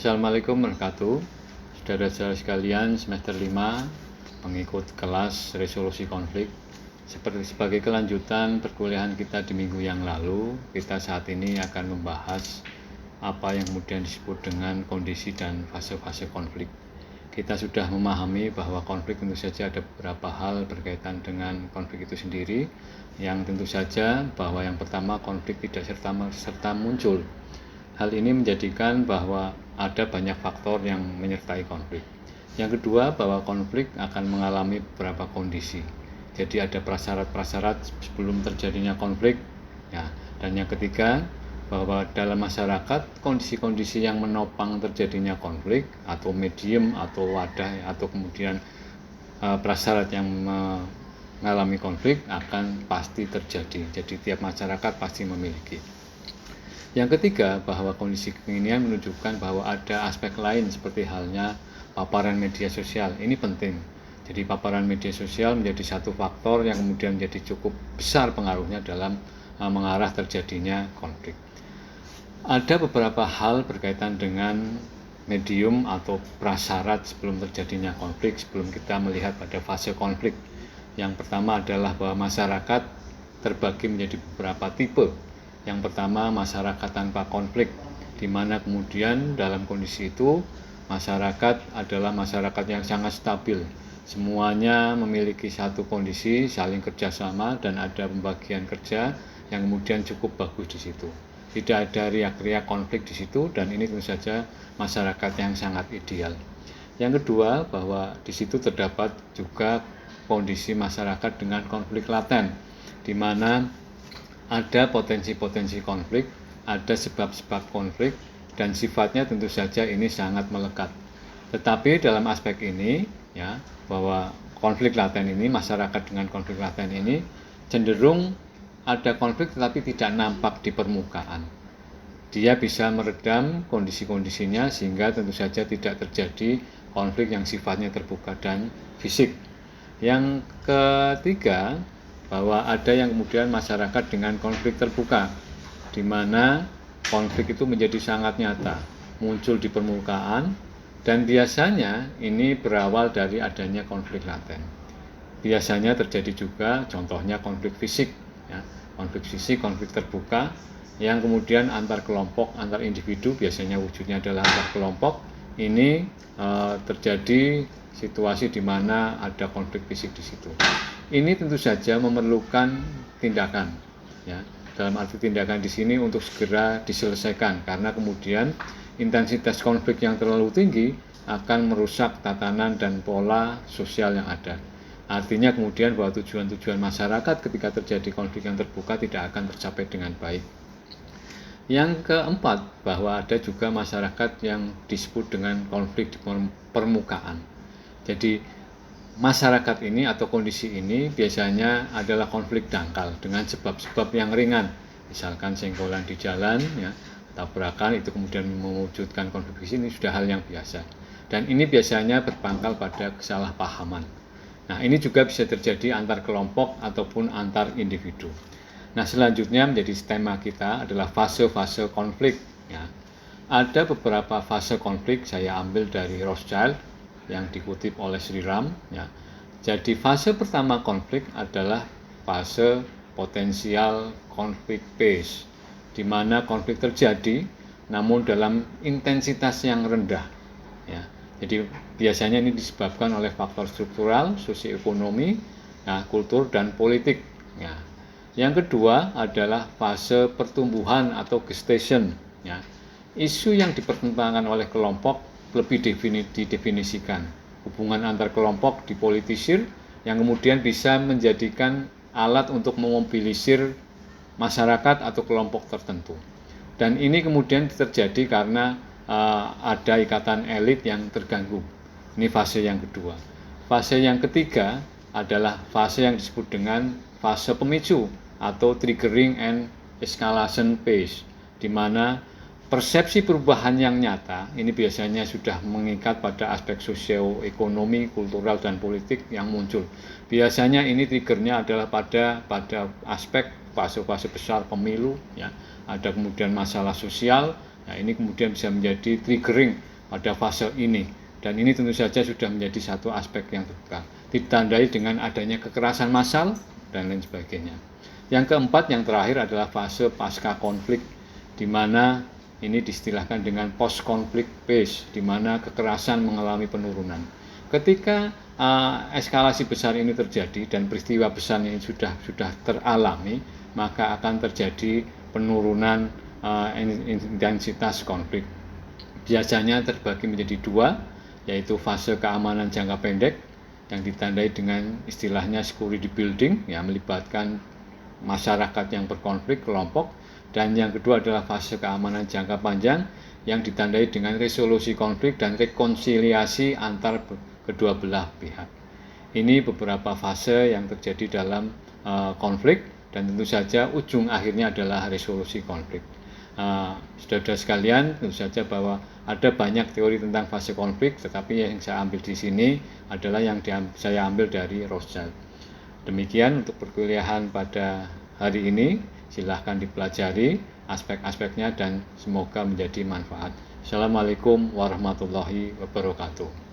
Assalamualaikum warahmatullahi wabarakatuh. Saudara-saudara sekalian, semester 5 pengikut kelas resolusi konflik. Sebagai kelanjutan perkuliahan kita di minggu yang lalu, kita saat ini akan membahas apa yang kemudian disebut dengan kondisi dan fase-fase konflik. Kita sudah memahami bahwa konflik tentu saja ada beberapa hal berkaitan dengan konflik itu sendiri, yang tentu saja bahwa yang pertama, konflik tidak serta muncul. Hal ini menjadikan bahwa ada banyak faktor yang menyertai konflik. Yang kedua, bahwa konflik akan mengalami beberapa kondisi. Jadi ada prasyarat-prasyarat sebelum terjadinya konflik. Ya. Dan yang ketiga, bahwa dalam masyarakat kondisi-kondisi yang menopang terjadinya konflik atau medium atau wadah atau kemudian prasyarat yang mengalami konflik akan pasti terjadi. Jadi tiap masyarakat pasti memiliki. Yang ketiga, bahwa kondisi kekinian menunjukkan bahwa ada aspek lain seperti halnya paparan media sosial. Ini penting. Jadi paparan media sosial menjadi satu faktor yang kemudian menjadi cukup besar pengaruhnya dalam mengarah terjadinya konflik. Ada beberapa hal berkaitan dengan medium atau prasyarat sebelum terjadinya konflik, sebelum kita melihat pada fase konflik. Yang pertama adalah bahwa masyarakat terbagi menjadi beberapa tipe. Yang pertama, masyarakat tanpa konflik, di mana kemudian dalam kondisi itu masyarakat adalah masyarakat yang sangat stabil. Semuanya memiliki satu kondisi, saling kerjasama, dan ada pembagian kerja yang kemudian cukup bagus di situ. Tidak ada riak-riak konflik di situ, dan ini tentu saja masyarakat yang sangat ideal. Yang kedua, bahwa di situ terdapat juga kondisi masyarakat dengan konflik laten, di mana ada potensi-potensi konflik, ada sebab-sebab konflik, dan sifatnya tentu saja ini sangat melekat. Tetapi dalam aspek ini, ya, bahwa konflik laten ini, masyarakat dengan konflik laten ini cenderung ada konflik tetapi tidak nampak di permukaan. Dia bisa meredam kondisi-kondisinya sehingga tentu saja tidak terjadi konflik yang sifatnya terbuka dan fisik. Yang ketiga, bahwa ada yang kemudian masyarakat dengan konflik terbuka, di mana konflik itu menjadi sangat nyata, muncul di permukaan, dan biasanya ini berawal dari adanya konflik laten. Biasanya terjadi juga, contohnya konflik fisik, ya, konflik fisik, konflik terbuka, yang kemudian antar kelompok, antar individu, biasanya wujudnya adalah antar kelompok. Ini terjadi situasi di mana ada konflik fisik di situ. Ini tentu saja memerlukan tindakan, ya. Dalam arti tindakan di sini untuk segera diselesaikan, karena kemudian intensitas konflik yang terlalu tinggi akan merusak tatanan dan pola sosial yang ada. Artinya kemudian bahwa tujuan-tujuan masyarakat ketika terjadi konflik yang terbuka tidak akan tercapai dengan baik. Yang keempat, bahwa ada juga masyarakat yang disebut dengan konflik di permukaan. Jadi masyarakat ini atau kondisi ini biasanya adalah konflik dangkal dengan sebab-sebab yang ringan, misalkan senggolan di jalan, ya, tabrakan, itu kemudian mewujudkan konflik fisik, ini sudah hal yang biasa. Dan ini biasanya berpangkal pada kesalahpahaman. Nah, ini juga bisa terjadi antar kelompok ataupun antar individu. Nah, selanjutnya menjadi tema kita adalah fase-fase konflik. Ya. Ada beberapa fase konflik, saya ambil dari Rothschild yang dikutip oleh Sri Ram, ya. Jadi fase pertama konflik adalah fase potensial konflik phase, di mana konflik terjadi namun dalam intensitas yang rendah, ya. Jadi biasanya ini disebabkan oleh faktor struktural, sosioekonomi, ya, kultur dan politik, ya. Yang kedua adalah fase pertumbuhan atau gestation, ya. Isu yang dipertentangkan oleh kelompok lebih didefinisikan. Hubungan antar kelompok dipolitisir yang kemudian bisa menjadikan alat untuk memobilisir masyarakat atau kelompok tertentu. Dan ini kemudian terjadi karena ada ikatan elit yang terganggu. Ini fase yang kedua. Fase yang ketiga adalah fase yang disebut dengan fase pemicu atau triggering and escalation phase, di mana persepsi perubahan yang nyata ini biasanya sudah mengikat pada aspek sosioekonomi, kultural, dan politik yang muncul. Biasanya ini triggernya adalah pada aspek fase-fase besar pemilu, ya. Ada kemudian masalah sosial, nah ini kemudian bisa menjadi triggering pada fase ini, dan ini tentu saja sudah menjadi satu aspek yang terbuka, ditandai dengan adanya kekerasan massal dan lain sebagainya. Yang keempat, yang terakhir adalah fase pasca konflik, di mana ini distilahkan dengan post conflict phase, di mana kekerasan mengalami penurunan. Ketika eskalasi besar ini terjadi dan peristiwa besar ini sudah teralami, maka akan terjadi penurunan intensitas konflik. Biasanya terbagi menjadi dua, yaitu fase keamanan jangka pendek yang ditandai dengan istilahnya security building, yang melibatkan masyarakat yang berkonflik, kelompok, dan yang kedua adalah fase keamanan jangka panjang yang ditandai dengan resolusi konflik dan rekonsiliasi antar kedua belah pihak. Ini beberapa fase yang terjadi dalam konflik, dan tentu saja ujung akhirnya adalah resolusi konflik. Saudara-saudara sekalian, tentu saja bahwa ada banyak teori tentang fase konflik, tetapi yang saya ambil di sini adalah yang saya ambil dari Rothschild. Demikian untuk perkuliahan pada hari ini. Silahkan dipelajari aspek-aspeknya dan semoga menjadi manfaat. Assalamualaikum warahmatullahi wabarakatuh.